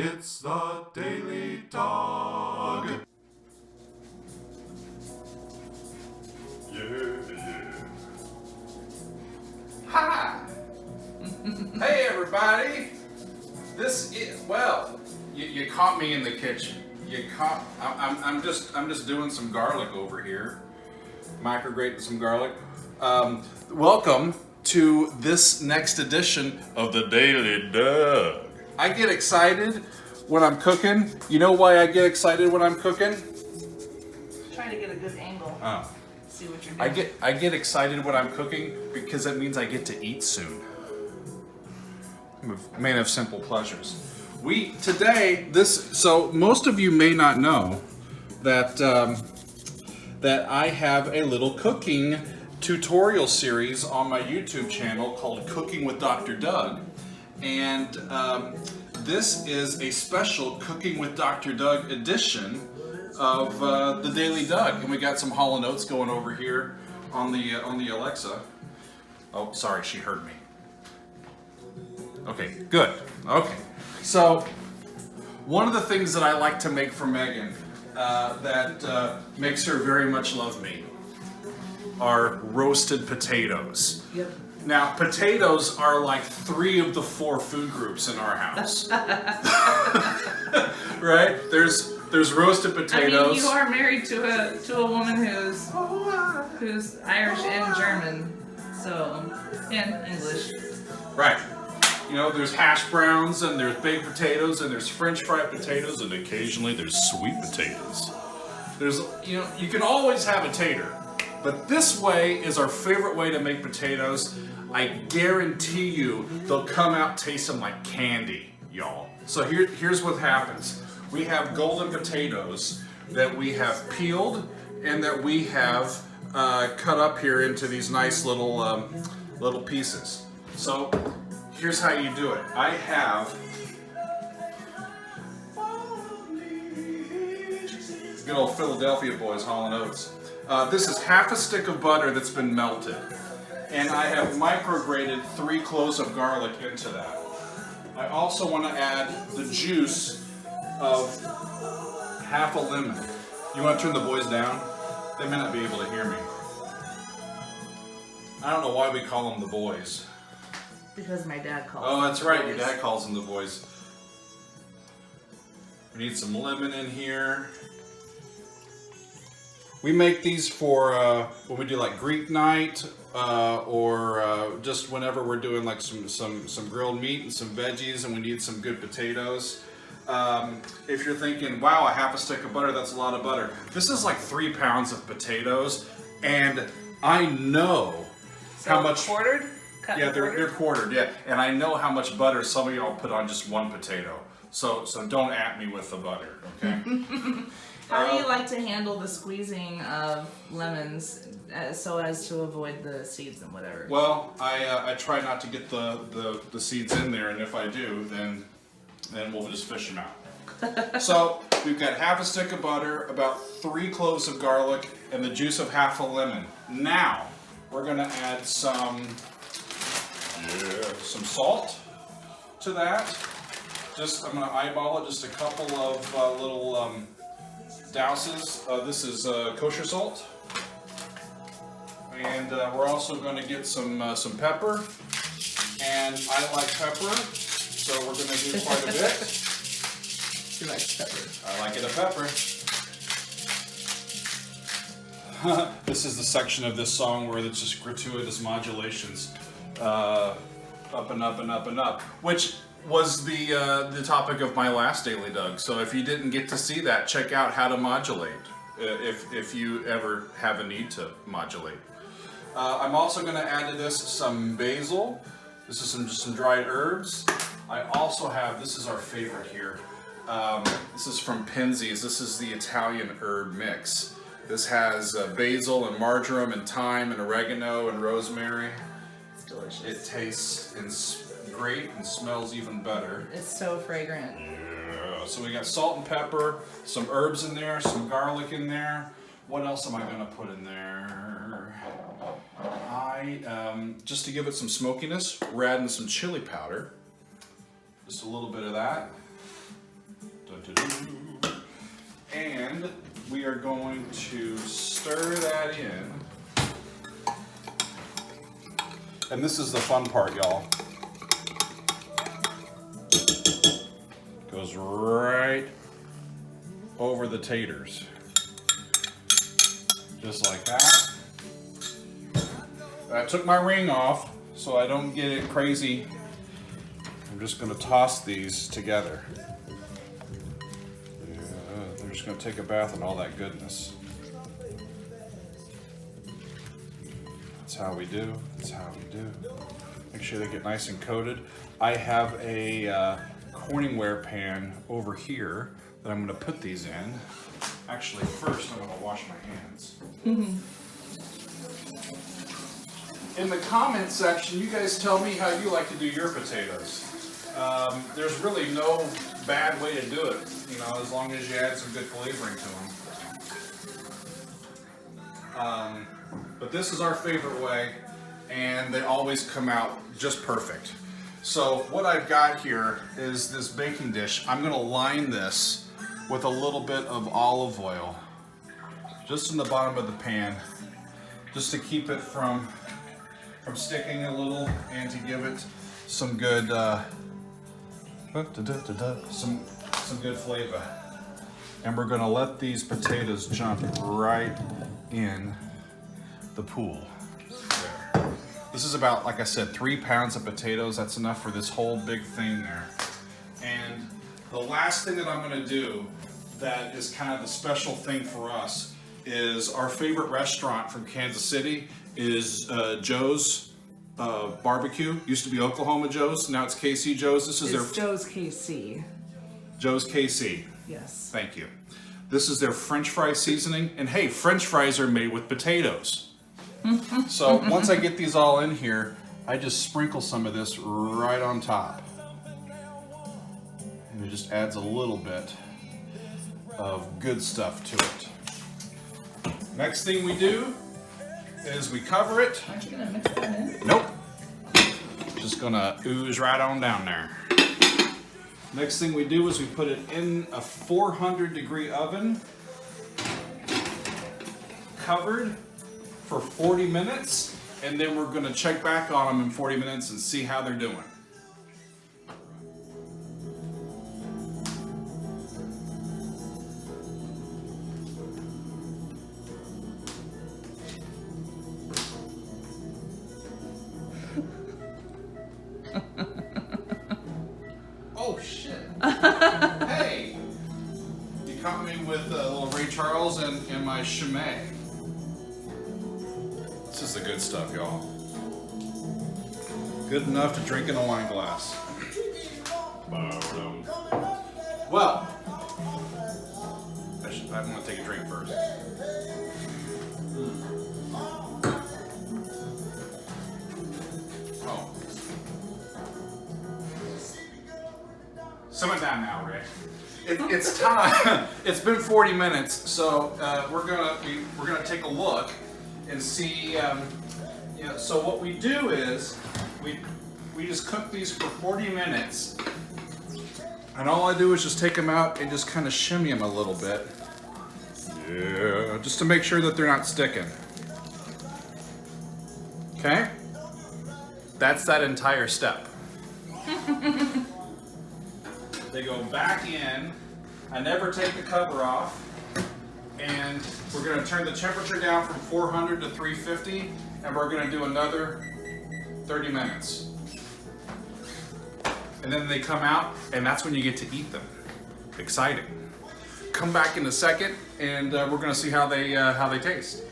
It's the Daily Dog. Yeah. Hi! Hey everybody! This is, well, you caught me in the kitchen. I'm just doing some garlic over here. Micrograting some garlic. Welcome to this next edition of the Daily Dog. I get excited when I'm cooking. You know why I get excited when I'm cooking? Trying to get a good angle. Oh. See what you're doing. I get excited when I'm cooking because that means I get to eat soon. I'm a man of simple pleasures. So most of you may not know that that I have a little cooking tutorial series on my YouTube channel called Cooking with Dr. Doug. And this is a special Cooking with Dr. Doug edition of the Daily Doug, and we got some Hall & Oates going over here on the Alexa. Oh, sorry, she heard me. Okay, good. Okay, so one of the things that I like to make for Megan that makes her very much love me are roasted potatoes. Yep. Now, potatoes are like 3 of the 4 food groups in our house. Right? There's roasted potatoes. I mean, you are married to a woman who's Irish and German, so and English. Right. You know, there's hash browns and there's baked potatoes and there's French fried potatoes and occasionally there's sweet potatoes. You can always have a tater, but this way is our favorite way to make potatoes. I guarantee you they'll come out tasting like candy, y'all. So here's what happens. We have golden potatoes that we have peeled and that we have cut up here into these nice little pieces. So here's how you do it. I have good old Philadelphia boys, Hall & Oates. This is half a stick of butter that's been melted. And I have micrograted 3 cloves of garlic into that. I also want to add the juice of half a lemon. You want to turn the boys down? They may not be able to hear me. I don't know why we call them the boys. Because my dad calls. Oh, that's right. Your boys. dad calls them the boys. We need some lemon in here. We make these for when we do like Greek night or just whenever we're doing like some grilled meat and some veggies and we need some good potatoes. If you're thinking, wow, a half a stick of butter, that's a lot of butter. This is like 3 pounds of potatoes, and I know how much quartered. Cut yeah, and they're quartered, yeah. And I know how much butter some of y'all put on just 1 potato. So don't at me with the butter, okay? How do you like to handle the squeezing of lemons so as to avoid the seeds and whatever? Well, I try not to get the seeds in there, and if I do, then we'll just fish them out. So we've got half a stick of butter, about 3 cloves of garlic, and the juice of half a lemon. Now we're gonna add some salt to that. I'm gonna eyeball it, just a couple of little douses. This is kosher salt. And we're also gonna get some pepper. And I like pepper, so we're gonna do quite a bit. She likes pepper. I like it a pepper. This is the section of this song where it's just gratuitous modulations. Up and up and up and up, which was the topic of my last Daily Doug. So if you didn't get to see that, check out how to modulate if you ever have a need to modulate. I'm also going to add to this some basil. This is just some dried herbs. I also have, this is our favorite here. This is from Penzi's. This is the Italian herb mix. This has basil and marjoram and thyme and oregano and rosemary. Delicious. It tastes great and smells even better. It's so fragrant. Yeah. So we got salt and pepper, some herbs in there, some garlic in there. What else am I going to put in there? Just to give it some smokiness, we're adding some chili powder. Just a little bit of that. And we are going to stir that in. And this is the fun part, y'all. Goes right over the taters. Just like that. I took my ring off so I don't get it crazy. I'm just going to toss these together. Yeah, they're just going to take a bath in all that goodness. That's how we do. That's how we do. Make sure they get nice and coated. I have a Corningware pan over here that I'm going to put these in. Actually, first I'm going to wash my hands. In the comment section, you guys tell me how you like to do your potatoes. There's really no bad way to do it, you know, as long as you add some good flavoring to them. But this is our favorite way, and they always come out just perfect. So what I've got here is this baking dish. I'm going to line this with a little bit of olive oil just in the bottom of the pan, just to keep it from sticking a little and to give it some good some good flavor. And we're going to let these potatoes jump right in the pool. There. This is about, like I said, 3 pounds of potatoes. That's enough for this whole big thing there. And the last thing that I'm going to do that is kind of the special thing for us is our favorite restaurant from Kansas City is Joe's Barbecue. Used to be Oklahoma Joe's, now it's KC Joe's. This is It's Joe's KC. Joe's KC. Yes. Thank you. This is their French fry seasoning, and hey, French fries are made with potatoes. So once I get these all in here, I just sprinkle some of this right on top, and it just adds a little bit of good stuff to it. Next thing we do is we cover it. Aren't you gonna mix that in? Nope. Just gonna ooze right on down there. Next thing we do is we put it in a 400-degree oven, covered for 40 minutes, and then we're gonna check back on them in 40 minutes and see how they're doing. Oh shit! Hey, you caught me with little Ray Charles and my Chimay. This is the good stuff, y'all. Good enough to drink in a wine glass. Well, I'm gonna take a drink first. Oh. Summertime now, Rick. It's time. It's been 40 minutes, so we're gonna take a look and see. You know, so what we do is we just cook these for 40 minutes, and all I do is just take them out and just kind of shimmy them a little bit. Yeah, just to make sure that they're not sticking. Okay? That's that entire step. They go back in. I never take the cover off. And we're going to turn the temperature down from 400 to 350. And we're going to do another 30 minutes. And then they come out, and that's when you get to eat them. Exciting. Come back in a second, and we're going to see how they taste.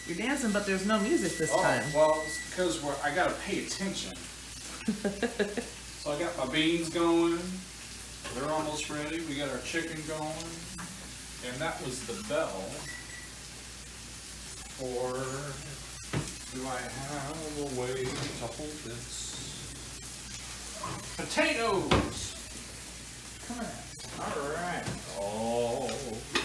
You're dancing, but there's no music this time. Well, it's because I gotta pay attention. So I got my beans going. They're almost ready. We got our chicken going. And that was the bell for, do I have a way to hold this? Potatoes! Come on. All right. Oh, yeah.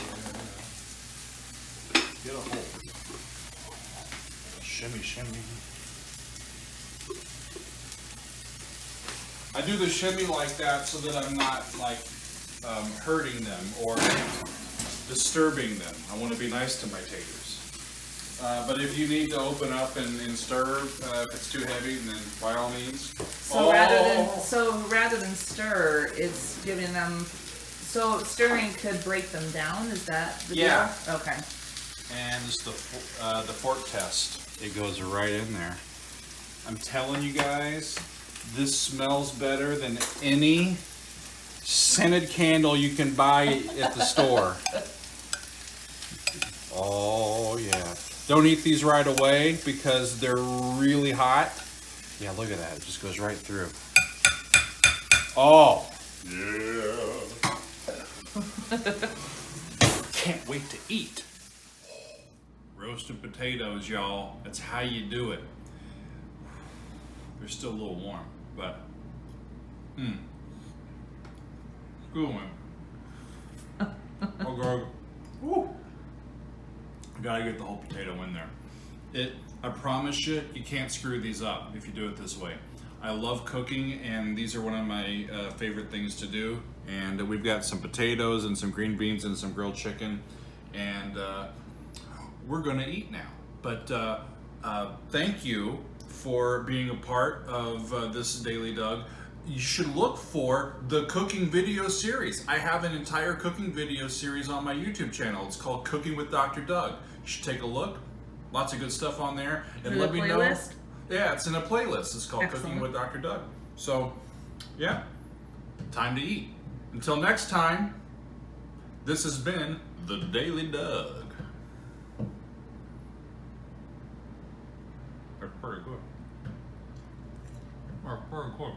shimmy. I do the shimmy like that so that I'm not like hurting them or disturbing them. I want to be nice to my taters. But if you need to open up and stir, if it's too heavy, then by all means. So rather than stir, it's giving them. So stirring could break them down. Is that the Yeah. deal? Okay. And it's the fork test. It goes right in there. I'm telling you guys, this smells better than any scented candle you can buy at the store. Oh yeah. Don't eat these right away because they're really hot. Yeah, look at that. It just goes right through. Oh. Yeah. Can't wait to eat. Roasted potatoes, y'all. That's how you do it. They're still a little warm, but good one. Okay. Woo. Gotta get the whole potato in there. I promise you, you can't screw these up if you do it this way. I love cooking, and these are one of my favorite things to do. And we've got some potatoes and some green beans and some grilled chicken, and we're gonna eat now. But thank you for being a part of this Daily Doug. You should look for the cooking video series. I have an entire cooking video series on my YouTube channel. It's called Cooking with Dr. Doug. You should take a look. Lots of good stuff on there. And let me know. Yeah, it's in a playlist. It's called Cooking with Dr. Doug. So, yeah, time to eat. Until next time, this has been the Daily Doug. That's pretty good. That's pretty good.